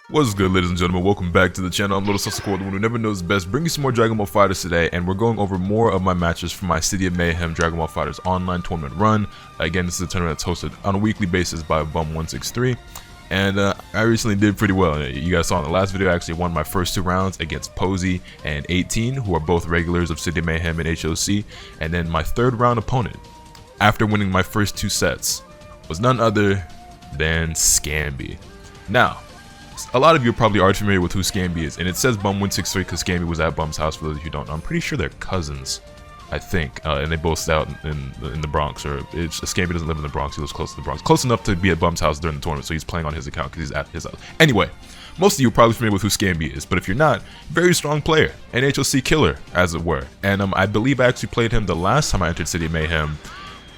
What's good, ladies and gentlemen? Welcome back to the channel. I'm LotusAsakura, the one who never knows best, bringing some more Dragon Ball FighterZ today, and we're going over more of my matches for my City of Mayhem Dragon Ball FighterZ online tournament run. Again, this is a tournament that's hosted on a weekly basis by Bum163, and I recently did pretty well. You guys saw in the last video, I actually won my first 2 rounds against Posey and 18, who are both regulars of City of Mayhem and HOC, and then my 3rd round opponent, after winning my first 2 sets, was none other than Scamby. Now, a lot of you probably are familiar with who Scamby is, and it says Bum163 because Scamby was at Bum's house. For those of you who don't know, I'm pretty sure they're cousins, I think, and they both stay out in the Bronx. Or Scamby doesn't live in the Bronx; he lives close to the Bronx, close enough to be at Bum's house during the tournament. So he's playing on his account because he's at his house. Anyway, most of you are probably familiar with who Scamby is, but if you're not, very strong player, an HOC killer, as it were. And I believe I actually played him the last time I entered City of Mayhem,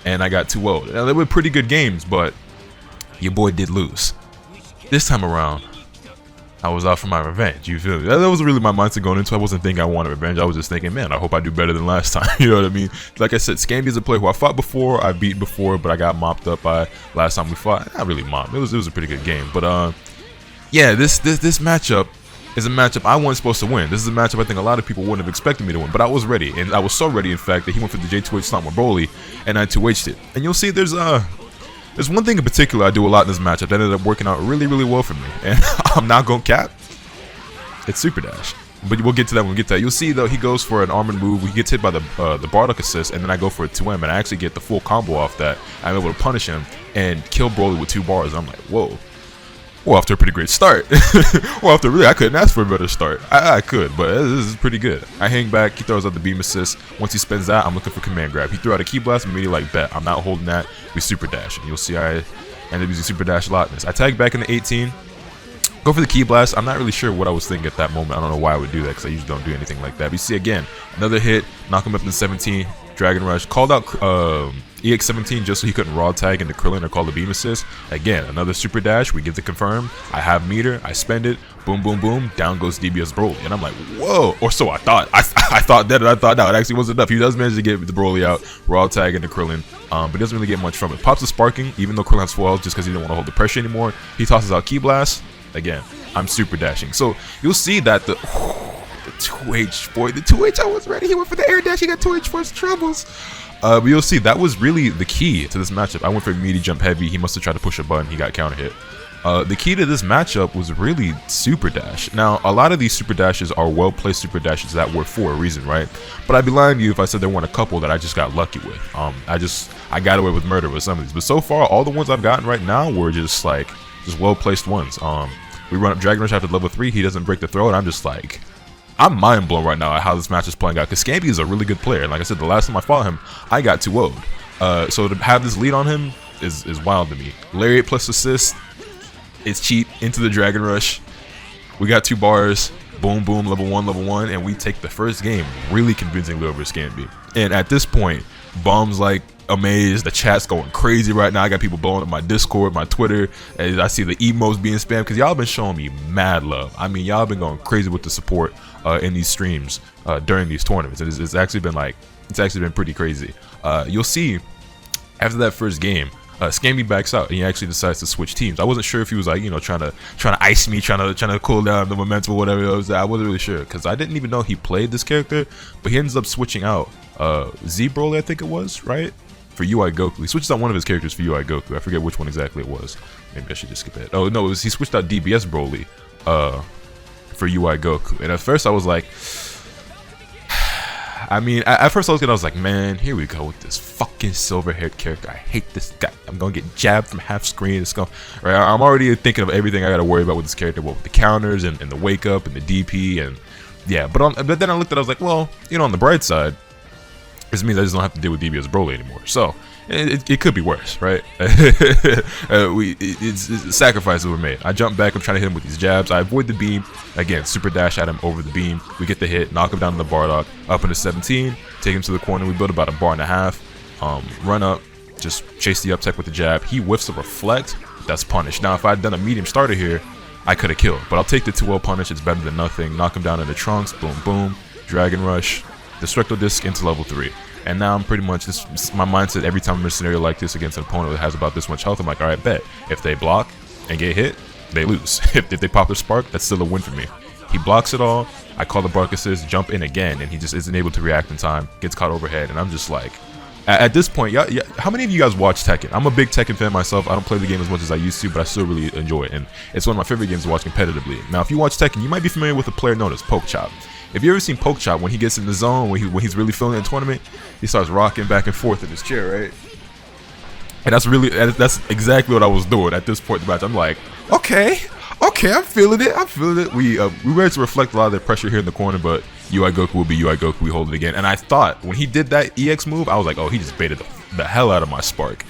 and I got 2-0. Now, they were pretty good games, but your boy did lose. This time around, I was out for my revenge, you feel me? That was really my mindset going into it. I wasn't thinking I wanted revenge. I was just thinking, man, I hope I do better than last time. You know what I mean? Like I said, Scamby is a player who I fought before, I beat before, but I got mopped up by last time we fought. Not really mopped. It was a pretty good game. But yeah, this matchup is a matchup I wasn't supposed to win. This is a matchup I think a lot of people wouldn't have expected me to win, but I was ready, and I was so ready, in fact, that he went for the J2H Stomp with Broly, and I 2H'd it. And you'll see there's one thing in particular I do a lot in this matchup that ended up working out really, really well for me, and I'm not gonna cap. It's Super Dash, but we'll get to that when we get to that. You'll see though he goes for an armored move. He gets hit by the Bardock assist, and then I go for a 2M, and I actually get the full combo off that. I'm able to punish him and kill Broly with 2 bars. And I'm like, whoa, we're off to a pretty great start. We're off to I couldn't ask for a better start. I could, but this is pretty good. I hang back. He throws out the beam assist. Once he spins that, I'm looking for command grab. He threw out a key blast, and immediately like, bet I'm not holding that. We Super Dash, and you'll see I ended up using Super Dash a lot in this. I tag back into 18. Go for the key blast. I'm not really sure what I was thinking at that moment. I don't know why I would do that because I usually don't do anything like that. But you see again, another hit, knock him up into 17, Dragon Rush. Called out EX17 just so he couldn't raw tag into Krillin or call the beam assist. Again, another Super Dash. We get the confirm. I have meter. I spend it. Boom, boom, boom. Down goes DBS Broly. And I'm like, whoa. Or so I thought. I thought that, and I thought no, it actually wasn't enough. He does manage to get the Broly out, raw tag into Krillin, but he doesn't really get much from it. Pops the sparking, even though Krillin has full health just because he didn't want to hold the pressure anymore. He tosses out Key Blast. Again, I'm Super Dashing. So you'll see that the 2H boy, the 2H, I was ready. He went for the air dash. He got 2H for his troubles. But you'll see that was really the key to this matchup. I went for immediate jump heavy. He must have tried to push a button. He got counter hit. The key to this matchup was really Super Dash. Now, a lot of these Super Dashes are well-placed Super Dashes that were for a reason, right? But I'd be lying to you if I said there weren't a couple that I just got lucky with. I got away with murder with some of these. But so far, all the ones I've gotten right now were just well-placed ones. We run up Dragon Rush after level 3. He doesn't break the throw, and I'm just like, I'm mind blown right now at how this match is playing out. Because Scampi is a really good player. And like I said, the last time I fought him, I got 2-0'd. So to have this lead on him is wild to me. Lariat plus assist. It's cheap into the Dragon Rush. We got 2 bars. Boom, boom, level 1, and we take the first game really convincingly over Scampi. And at this point, Bum's like amazed. The chat's going crazy right now. I got people blowing up my Discord, my Twitter, and I see the emotes being spammed because y'all been showing me mad love. I mean, y'all been going crazy with the support in these streams during these tournaments. It's actually been pretty crazy. You'll see after that first game, Scamby backs out and he actually decides to switch teams. I wasn't sure if he was like, you know, trying to ice me, trying to cool down the momentum or whatever it was. I wasn't really sure because I didn't even know he played this character, but he ends up switching out Z Broly, I think it was, right? For UI Goku. He switched out one of his characters for UI Goku. I forget which one exactly it was. Maybe I should just skip it. Oh no, he switched out DBS Broly for UI Goku. And at first I was like, I mean, at first I was like, man, here we go with this fucking silver-haired character. I hate this guy. I'm gonna get jabbed from half screen. It's gonna, right? I'm already thinking of everything I gotta worry about with this character, with the counters and the wake up and the DP and yeah. But then I looked at it, I was like, well, you know, on the bright side, this means I just don't have to deal with DBS Broly anymore. So it could be worse, right? Sacrifices were made. I jump back. I'm trying to hit him with these jabs. I avoid the beam. Again, Super Dash at him over the beam. We get the hit. Knock him down to the Bardock. Up into 17. Take him to the corner. We build about 1.5 bars. Run up. Just chase the up tech with the jab. He whiffs a reflect. That's punished. Now, if I had done a medium starter here, I could have killed. But I'll take the 2-0 punish. It's better than nothing. Knock him down in the trunks. Boom, boom. Dragon Rush. Destructo Disc into level 3. And now I'm pretty much, this my mindset every time I'm in a scenario like this against an opponent that has about this much health. I'm like, alright, bet. If they block and get hit, they lose. If they pop their spark, that's still a win for me. He blocks it all. I call the bark assist, jump in again, and he just isn't able to react in time. Gets caught overhead, and I'm just like, at this point, how many of you guys watch Tekken? I'm a big Tekken fan myself. I don't play the game as much as I used to, but I still really enjoy it, and it's one of my favorite games to watch competitively. Now, if you watch Tekken, you might be familiar with a player known as Poke Chop. If you ever seen Poke Chop, when he gets in the zone, when he's really feeling it in a tournament, he starts rocking back and forth in his chair, right? And that's exactly what I was doing at this point in the match. I'm like, okay, I'm feeling it. We ready to reflect a lot of the pressure here in the corner, but UI Goku will UI Goku. We hold it again. And I thought when he did that EX move, I was like, oh, he just baited the hell out of my spark.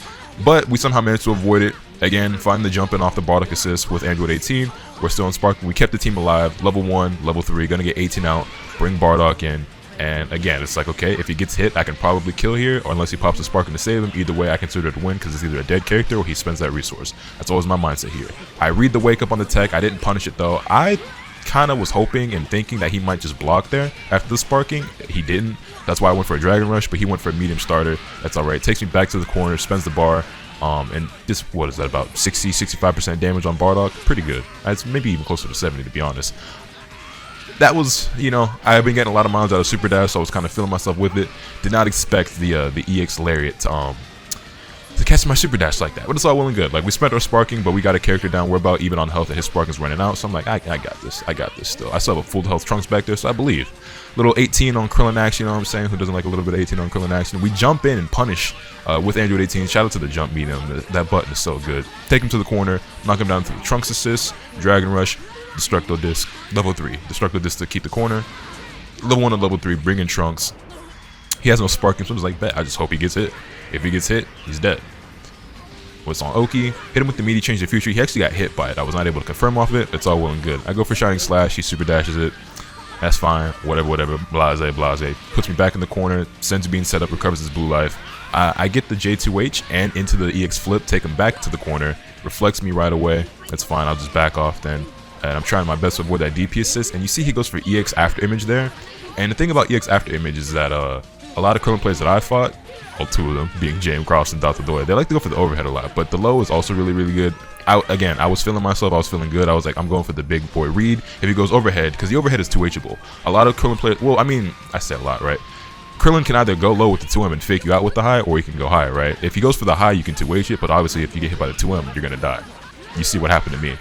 But we somehow managed to avoid it. Again, find the jump in off the Bardock assist with Android 18. We're still in spark. We kept the team alive. Level 1, level 3, gonna get 18 out, bring Bardock in. And again, it's like, okay, if he gets hit, I can probably kill here, or unless he pops a spark in to save him. Either way, I consider it a win because it's either a dead character or he spends that resource. That's always my mindset here. I read the wake up on the tech. I didn't punish it though. I kind of was hoping and thinking that he might just block there after the sparking. He didn't. That's why I went for a Dragon Rush, but he went for a medium starter. That's alright. Takes me back to the corner, spends the bar. And this, what is that, about 60-65% damage on Bardock? Pretty good. It's maybe even closer to 70 to be honest. That was, you know, I've been getting a lot of miles out of Super Dash, so I was kind of feeling myself with it. Did not expect the EX Lariat to catch my Super Dash like that, but it's all well and good. Like, we spent our sparking, but we got a character down. We're about even on health, and his sparking's running out, so I'm like, I got this still. I still have a full health Trunks back there, so I believe. Little 18 on Krillin action, you know what I'm saying? Who doesn't like a little bit of 18 on Krillin action? We jump in and punish with Android 18. Shout out to the jump medium. That button is so good. Take him to the corner, knock him down to the Trunks assist, Dragon Rush, Destructo Disc, level 3. Destructo Disc to keep the corner. Level 1 and level 3, bring in Trunks. He has no sparking, so I'm just like, bet. I just hope he gets hit. If he gets hit, he's dead. What's on Oki? Hit him with the meaty change the future. He actually got hit by it. I was not able to confirm off of it. It's all well and good. I go for Shining Slash. He super dashes it. That's fine. Whatever. Blase. Puts me back in the corner. Sends being set up. Recovers his blue life. I get the J2H and into the EX flip. Take him back to the corner. Reflects me right away. That's fine. I'll just back off then. And I'm trying my best to avoid that DP assist. And you see he goes for EX after image there. And the thing about EX after image is that a lot of Krillin players that I fought, well, 2 of them being James Cross and Dr. Doy, they like to go for the overhead a lot. But the low is also really good. I was feeling myself. I was feeling good. I was like, I'm going for the big boy read. If he goes overhead, because the overhead is 2Hable. A lot of Krillin players, well, I mean, I said a lot, right? Krillin can either go low with the 2M and fake you out with the high, or he can go high, right? If he goes for the high, you can 2H it, but obviously if you get hit by the 2M, you're going to die. You see what happened to me.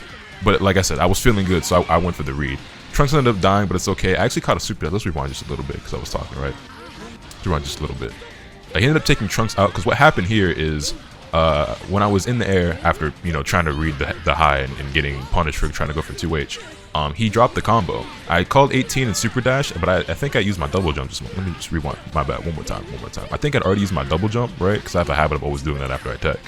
But like I said, I was feeling good, so I went for the read. Trunks ended up dying, but it's okay. I actually caught a super dash. Let's rewind just a little bit, because I was talking, right? Let's rewind just a little bit. He ended up taking Trunks out, because what happened here is, when I was in the air after, you know, trying to read the high and getting punished for trying to go for 2H, he dropped the combo. I called 18 and super dash, but I think I used my double jump. Let me just rewind. My bad. One more time. I think I'd already used my double jump, right? Because I have a habit of always doing that after I tech.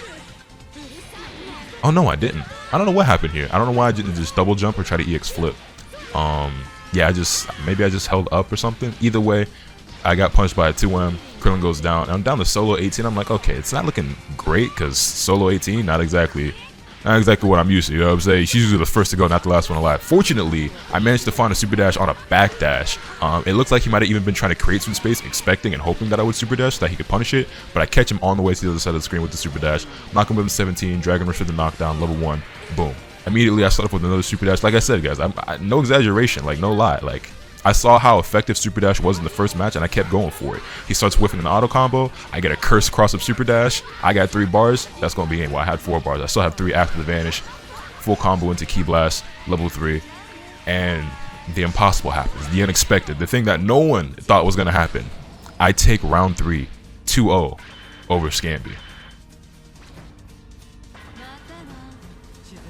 Oh no, I didn't. I don't know what happened here. I don't know why I didn't just double jump or try to EX flip. Yeah, maybe I just held up or something. Either way, I got punched by a 2M. Krillin goes down. I'm down to solo 18. I'm like, okay, it's not looking great because solo 18, not exactly what I'm used to. You know what I'm saying? She's usually the first to go, not the last one alive. Fortunately, I managed to find a super dash on a back dash. It looked like he might have even been trying to create some space, expecting and hoping that I would super dash so that he could punish it. But I catch him on the way to the other side of the screen with the super dash. Knock him with the 17. Dragon Rush for the knockdown. Level 1. Boom. Immediately, I start off with another super dash. Like I said, guys, no exaggeration. Like, no lie. Like, I saw how effective Super Dash was in the first match, and I kept going for it. He starts whiffing an auto combo. I get a curse cross of Super Dash. I got 3 bars. That's going to be game. Well, I had 4 bars. I still have 3 after the vanish. Full combo into Key Blast, level 3. And the impossible happens. The unexpected. The thing that no one thought was going to happen. I take round 3, 2-0 over Scampi.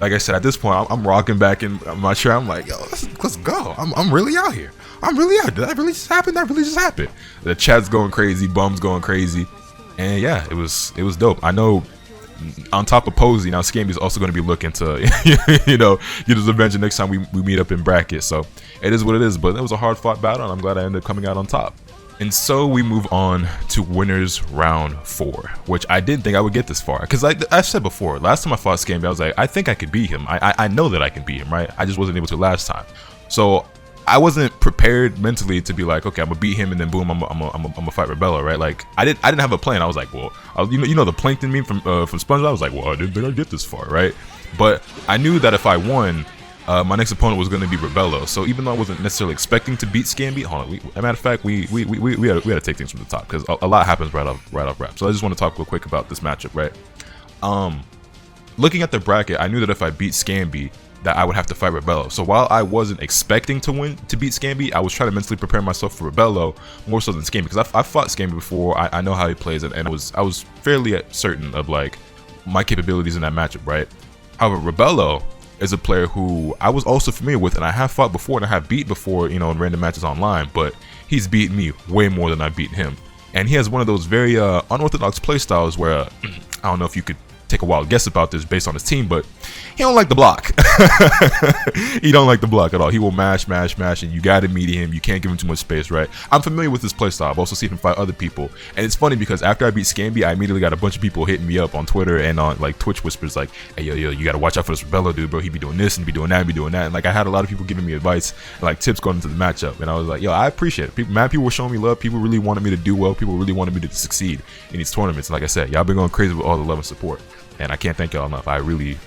Like I said, at this point, I'm rocking back in my chair. I'm like, yo, let's go. I'm really out here. I'm really out. Did that really just happen? That really just happened. The chat's going crazy, bums going crazy, and yeah, it was dope. I know. On top of Posey, now Scamby's also going to be looking to, you know, get his revenge next time we meet up in bracket. So it is what it is. But it was a hard fought battle, and I'm glad I ended up coming out on top. And so we move on to winners round 4, which I didn't think I would get this far. Because I said before, last time I fought Scamby, I was like, I think I could beat him. I know that I can beat him, right? I just wasn't able to last time. So I wasn't prepared mentally to be like, okay, I'm gonna beat him and then boom, I'm gonna fight Rebella, right? Like I didn't have a plan. I was like, well, you know the plankton meme from SpongeBob. I was like, well, I didn't think I'd get this far, right? But I knew that if I won, my next opponent was going to be Rebelo. So even though I wasn't necessarily expecting to beat Scamby, hold on, as a matter of fact, we had to take things from the top because a lot happens right off rap. So I just want to talk real quick about this matchup, right? Looking at the bracket, I knew that if I beat Scamby, that I would have to fight Rebelo. So while I wasn't expecting to beat Scamby, I was trying to mentally prepare myself for Rebelo more so than Scamby, because I fought Scamby before. I know how he plays, and I was fairly certain of like my capabilities in that matchup, right? However, Rebelo is a player who I was also familiar with, and I have fought before and I have beat before, you know, in random matches online, but he's beaten me way more than I've beaten him. And he has one of those very unorthodox playstyles where I don't know if you could take a wild guess about this based on his team, but he don't like the block. He don't like the block at all. He will mash, and you gotta meet him. You can't give him too much space, right? I'm familiar with his playstyle. I've also seen him fight other people, and it's funny because after I beat Scamby, I immediately got a bunch of people hitting me up on Twitter and on like Twitch whispers like, hey yo, you gotta watch out for this Rebella dude, bro. He be doing this and be doing that and be doing that. And like I had a lot of people giving me advice and like tips going into the matchup, and I was like, yo, I appreciate it. Mad people were showing me love. People really wanted me to do well. People really wanted me to succeed in these tournaments. And like I said, y'all been going crazy with all the love and support, and I can't thank y'all enough. I really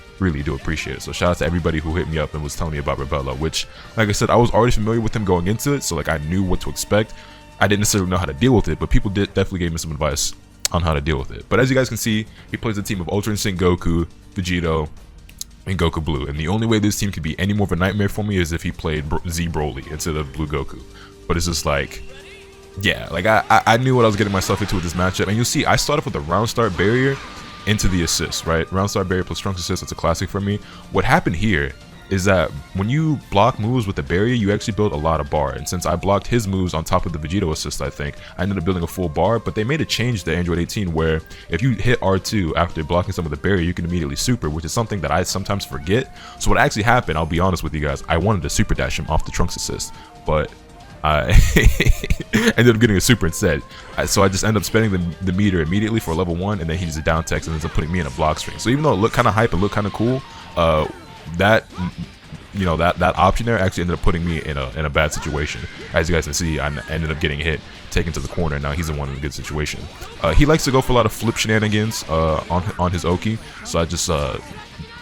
do appreciate it. So shout out to everybody who hit me up and was telling me about Rebella, which, like I said, I was already familiar with him going into it, so like I knew what to expect. I didn't necessarily know how to deal with it, but people definitely gave me some advice on how to deal with it. But as you guys can see, he plays a team of Ultra Instinct Goku, Vegito, and Goku Blue. And the only way this team could be any more of a nightmare for me is if he played Z Broly instead of Blue Goku. But it's just like, yeah, like I knew what I was getting myself into with this matchup. And you'll see, I started with a round start barrier into the assist, right? Round start barrier plus Trunks assist, that's a classic for me. What happened here is that when you block moves with the barrier, you actually build a lot of bar. And since I blocked his moves on top of the Vegito assist, I think, I ended up building a full bar. But they made a change to Android 18 where if you hit R2 after blocking some of the barrier, you can immediately super, which is something that I sometimes forget. So what actually happened, I'll be honest with you guys, I wanted to super dash him off the Trunks assist, but I ended up getting a super instead. So I just ended up spending the meter immediately for level 1, and then he just down text and ends up putting me in a block string. So even though it looked kind of hype and looked kind of cool, that option there actually ended up putting me in a bad situation. As you guys can see, I ended up getting hit, taken to the corner, and now he's in one in a good situation. He likes to go for a lot of flip shenanigans on his Oki, so I just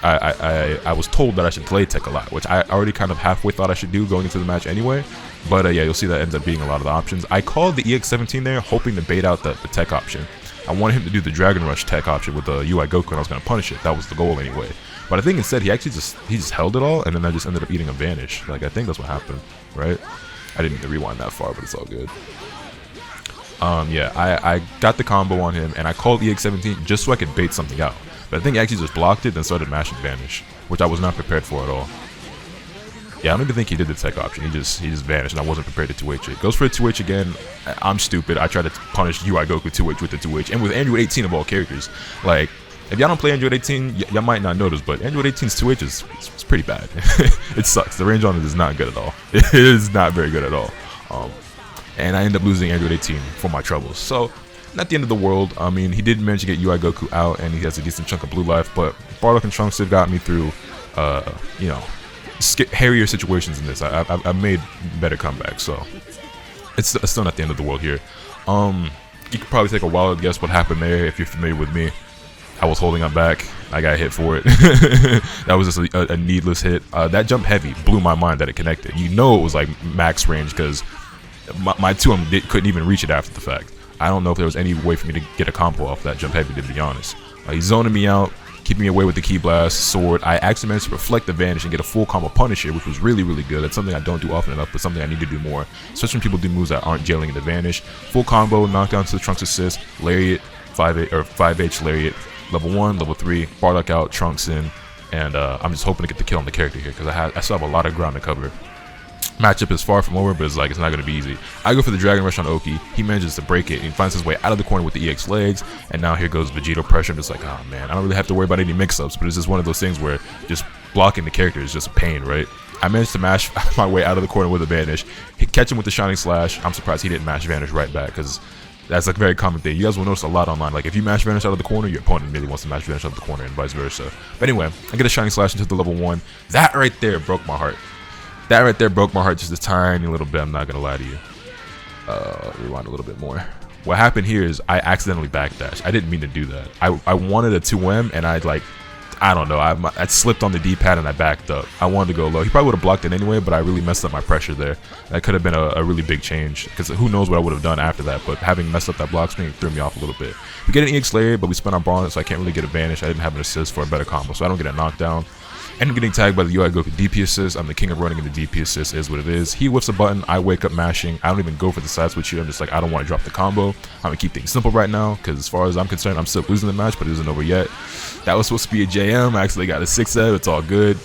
I was told that I should delay tech a lot, which I already kind of halfway thought I should do going into the match anyway. But yeah, you'll see that ends up being a lot of the options. I called the EX17 there, hoping to bait out the tech option. I wanted him to do the Dragon Rush tech option with the UI Goku, and I was going to punish it. That was the goal anyway. But I think instead he actually just held it all, and then I just ended up eating a vanish. Like I think that's what happened, right? I didn't need to rewind that far, but it's all good. Yeah, I got the combo on him, and I called EX17 just so I could bait something out. But I think he actually just blocked it and started mashing vanish, which I was not prepared for at all. Yeah, I don't even think he did the tech option. He just vanished, and I wasn't prepared to 2H it. Goes for a 2H again. I'm stupid. I tried to punish UI Goku 2H with the 2H, and with Android 18 of all characters. Like, if y'all don't play Android 18, y'all might not notice, but Android 18's 2H is pretty bad. It sucks. The range on it is not good at all. It is not very good at all. And I end up losing Android 18 for my troubles. So, not the end of the world. I mean, he did manage to get UI Goku out, and he has a decent chunk of blue life, but Bardock and Trunks have got me through, you know, hairier situations in this. I made better comebacks, so it's still not the end of the world here. You could probably take a wild guess what happened there if you're familiar with me. I was holding up back. I got hit for it. That was just a needless hit. That jump heavy blew my mind that it connected. You know it was like max range because my 2M couldn't even reach it after the fact. I don't know if there was any way for me to get a combo off that jump heavy, to be honest. He's zoning me out, keeping me away with the key blast, sword. I actually managed to reflect the vanish and get a full combo punish here, which was really, really good. That's something I don't do often enough, but something I need to do more, especially when people do moves that aren't jailing the vanish. Full combo, knockdown to the Trunks assist, lariat, 5H lariat, level 1, level 3, Bardock out, Trunks in, and I'm just hoping to get the kill on the character here because I still have a lot of ground to cover. Matchup is far from over, but it's like it's not going to be easy. I go for the Dragon Rush on Oki. He manages to break it, and he finds his way out of the corner with the EX legs, and now here goes Vegito pressure. I'm just like, oh man, I don't really have to worry about any mix-ups, but it's just one of those things where just blocking the character is just a pain, right? I managed to mash my way out of the corner with a vanish, catch him with the Shining Slash. I'm surprised he didn't mash vanish right back, because that's like a very common thing. You guys will notice a lot online. Like if you mash vanish out of the corner, your opponent immediately wants to mash vanish out of the corner, and vice versa. But anyway, I get a Shining Slash into the level 1. That right there broke my heart. That right there broke my heart just a tiny little bit, I'm not gonna lie to you. Rewind a little bit more. What happened here is I accidentally backdashed. I didn't mean to do that. I wanted a 2M and I don't know, I slipped on the D-pad and I backed up. I wanted to go low. He probably would have blocked it anyway, but I really messed up my pressure there. That could have been a really big change, because who knows what I would have done after that, but having messed up that block screen threw me off a little bit. We get an EX layer, but we spent our bar on it, so I can't really get a vanish. I didn't have an assist for a better combo, so I don't get a knockdown. And getting tagged by the UI Goku DP assist. I'm the king of running, and the DP assist is what it is. He whiffs a button, I wake up mashing. I don't even go for the side switch here. I'm just like, I don't want to drop the combo. I'm gonna keep things simple right now, because as far as I'm concerned, I'm still losing the match, but it isn't over yet. That was supposed to be a JM. I actually got a 6-0. It's all good.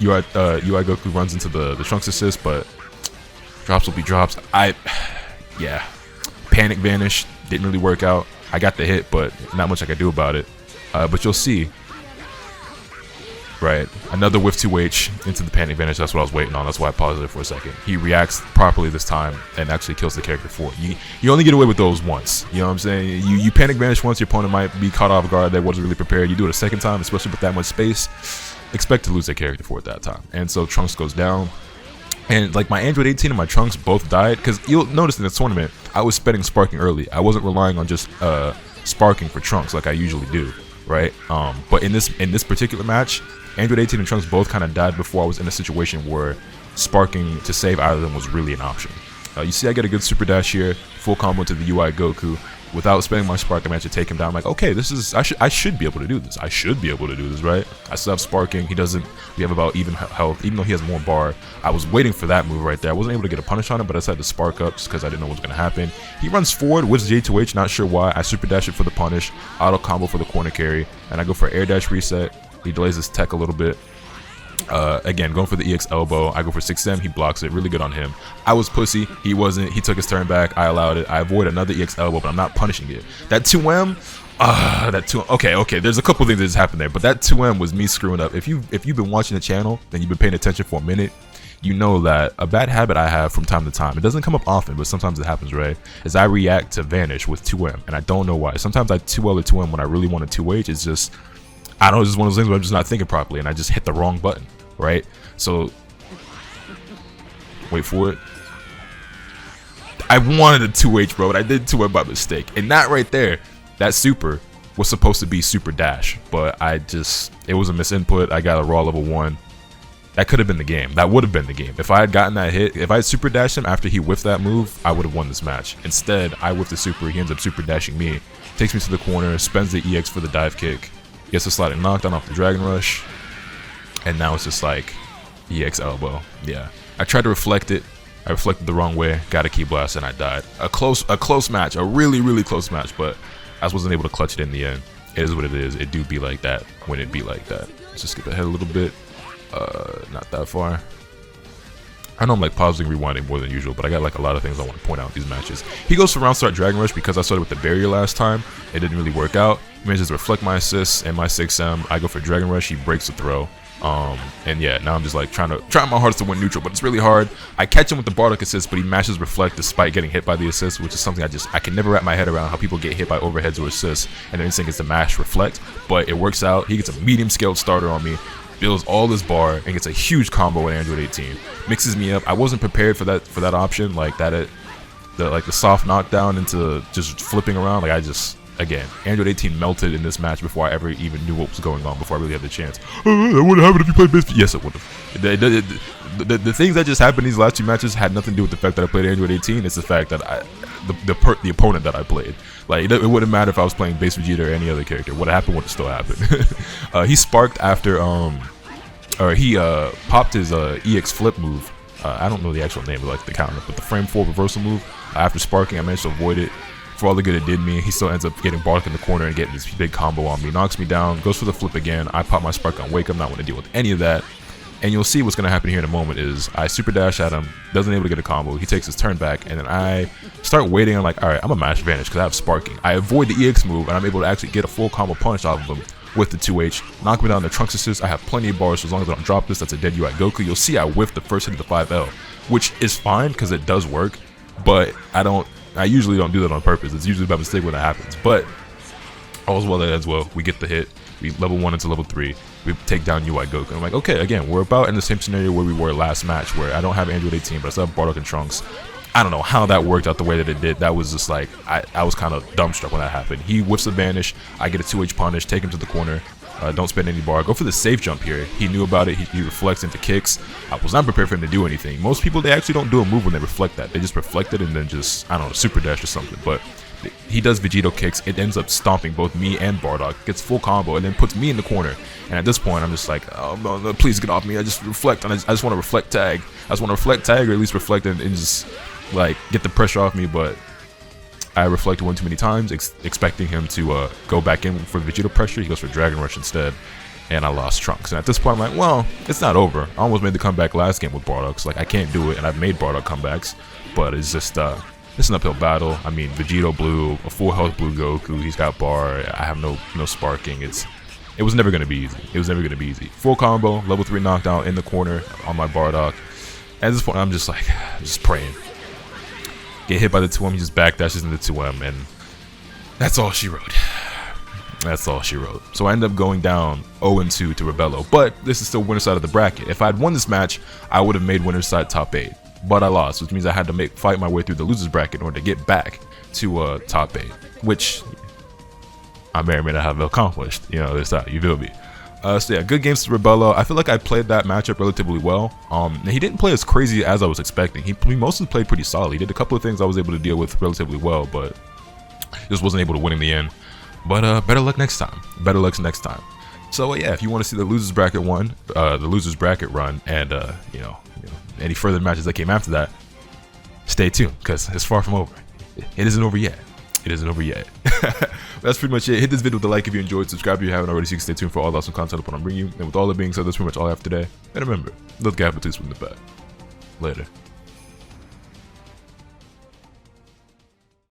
UI Goku runs into the Trunks assist, but drops will be drops. Yeah. Panic vanish. Didn't really work out. I got the hit, but not much I could do about it. But you'll see. Right, another whiff 2H into the panic vanish. That's what I was waiting on. That's why I paused it for a second. He reacts properly this time and actually kills the character for it. You only get away with those once. You know what I'm saying? You panic vanish once, your opponent might be caught off guard. They wasn't really prepared. You do it a second time, especially with that much space, expect to lose their character for it that time. And so Trunks goes down. And like my Android 18 and my Trunks both died, because you'll notice in this tournament, I was spending sparking early. I wasn't relying on just sparking for Trunks like I usually do, right? But in this particular match, Android 18 and Trunks both kind of died before I was in a situation where sparking to save either of them was really an option. You see I get a good super dash here, full combo to the UI Goku. Without spending my spark, I managed to take him down. I'm like, okay, this is, I should be able to do this. I should be able to do this, right? I still have sparking. He doesn't, we have about even health, even though he has more bar. I was waiting for that move right there. I wasn't able to get a punish on him, but I decided to spark up just because I didn't know what was going to happen. He runs forward with J2H, not sure why. I super dash it for the punish, auto combo for the corner carry, and I go for air dash reset. He delays his tech a little bit. Again, going for the EX elbow. I go for 6M. He blocks it. Really good on him. I was pussy. He wasn't. He took his turn back. I allowed it. I avoid another EX elbow, but I'm not punishing it. That 2M. That 2M. Okay. There's a couple things that just happened there, but that 2M was me screwing up. If you've been watching the channel, then you've been paying attention for a minute, you know that a bad habit I have from time to time, it doesn't come up often, but sometimes it happens, right, is I react to vanish with 2M, and I don't know why. Sometimes I 2L or 2M when I really want a 2H. It's just, I don't know, it's just one of those things where I'm just not thinking properly, and I just hit the wrong button, right? So, wait for it. I wanted a 2H, bro, but I did 2M by mistake. And that right there, that super was supposed to be super dash, but it was a misinput. I got a raw level 1. That could have been the game. That would have been the game. If I had gotten that hit, if I had super dashed him after he whiffed that move, I would have won this match. Instead, I whiffed the super. He ends up super dashing me. Takes me to the corner, spends the EX for the dive kick, gets a sliding knockdown off the Dragon Rush, and now it's just like EX elbow. Yeah, I tried to reflect it. I reflected the wrong way. Got a key blast, and I died. A close match. A really close match, but I wasn't able to clutch it in the end. It is what it is. It do be like that when it be like that. Let's just skip ahead a little bit. Not that far. I know I'm like pausing, rewinding more than usual, but I got like a lot of things I want to point out in these matches. He goes for round start Dragon Rush because I started with the barrier last time. It didn't really work out. He manages to reflect my assists and my 6M. I go for Dragon Rush. He breaks the throw. And yeah, now I'm just like trying my hardest to win neutral, but it's really hard. I catch him with the Bardock assist, but he mashes reflect despite getting hit by the assist, which is something I can never wrap my head around, how people get hit by overheads or assists and their instinct is to mash reflect, but it works out. He gets a medium scaled starter on me, builds all this bar, and gets a huge combo with Android 18. Mixes me up. I wasn't prepared for that option, like that the soft knockdown into just flipping around. Like again, Android 18 melted in this match before I ever even knew what was going on, before I really had the chance. That would have happened if you played base. Yes, it would have. The things that just happened in these last 2 matches had nothing to do with the fact that I played Android 18. It's the fact that the opponent that I played. Like, it wouldn't matter if I was playing base Vegito or any other character. What happened would have still happened. He sparked after, or he popped his EX flip move. I don't know the actual name of like the counter, but the frame 4 reversal move. After sparking, I managed to avoid it. For all the good it did me, he still ends up getting Bardock in the corner and getting this big combo on me. Knocks me down, goes for the flip again. I pop my spark on wake up, not want to deal with any of that. And you'll see what's going to happen here in a moment is I super dash at him, doesn't able to get a combo. He takes his turn back, and then I start waiting. I'm like, all right, I'm a mash advantage because I have sparking. I avoid the EX move, and I'm able to actually get a full combo punish off of him with the 2H. Knock me down the Trunks assist. I have plenty of bars, so as long as I don't drop this, that's a dead UI Goku. You'll see I whiffed the first hit of the 5L, which is fine because it does work, but I usually don't do that on purpose. It's usually by mistake when it happens. But All's well that ends well. We get the hit. We level 1 into level 3. We take down UI Goku. I'm like, okay, again, we're about in the same scenario where we were last match, where I don't have Android 18, but I still have Bardock and Trunks. I don't know how that worked out the way that it did. That was just like, I was kind of dumbstruck when that happened. He whiffs a banish. I get a 2H punish, take him to the corner. Don't spend any bar. Go for the safe jump here. He knew about it. He reflects into kicks. I was not prepared for him to do anything. Most people, they actually don't do a move when they reflect that. They just reflect it and then just, I don't know, super dash or something. But he does Vegito kicks. It ends up stomping both me and Bardock. Gets full combo and then puts me in the corner. And at this point, I'm just like, oh, no, please get off me. I just reflect. And I just want to reflect tag. I just want to reflect tag, or at least reflect and just like get the pressure off me. But I reflected one too many times, expecting him to go back in for Vegito pressure. He goes for Dragon Rush instead, and I lost Trunks. And at this point, I'm like, well, it's not over. I almost made the comeback last game with Bardock. So, like, I can't do it, and I've made Bardock comebacks, but it's just it's an uphill battle. I mean, Vegito Blue, a full health Blue Goku. He's got bar. I have no sparking. It was never gonna be easy. It was never gonna be easy. Full combo, level 3 knockdown in the corner on my Bardock. At this point, I'm just like, just praying. Get hit by the 2M, he just backdashes into 2M, and that's all she wrote. That's all she wrote. So I end up going down 0-2 to Rebelo, but this is still winner's side of the bracket. If I had won this match, I would have made winner's side top 8, but I lost, which means I had to fight my way through the loser's bracket in order to get back to top 8, which I may or may not have accomplished, you know, this time, you feel me? So yeah, good games to Rebella. I feel like I played that matchup relatively well. He didn't play as crazy as I was expecting. He mostly played pretty solid. He did a couple of things I was able to deal with relatively well, but just wasn't able to win in the end. But better luck next time. Better luck next time. So yeah, if you want to see the losers bracket run, and you know, any further matches that came after that, stay tuned because it's far from over. It isn't over yet. It isn't over yet. That's pretty much it. Hit this video with a like if you enjoyed. Subscribe if you haven't already so you can stay tuned for all the awesome content upon I bring you. And with all that being said, that's pretty much all I have today. And remember, let's get half a tooth from the back. Later.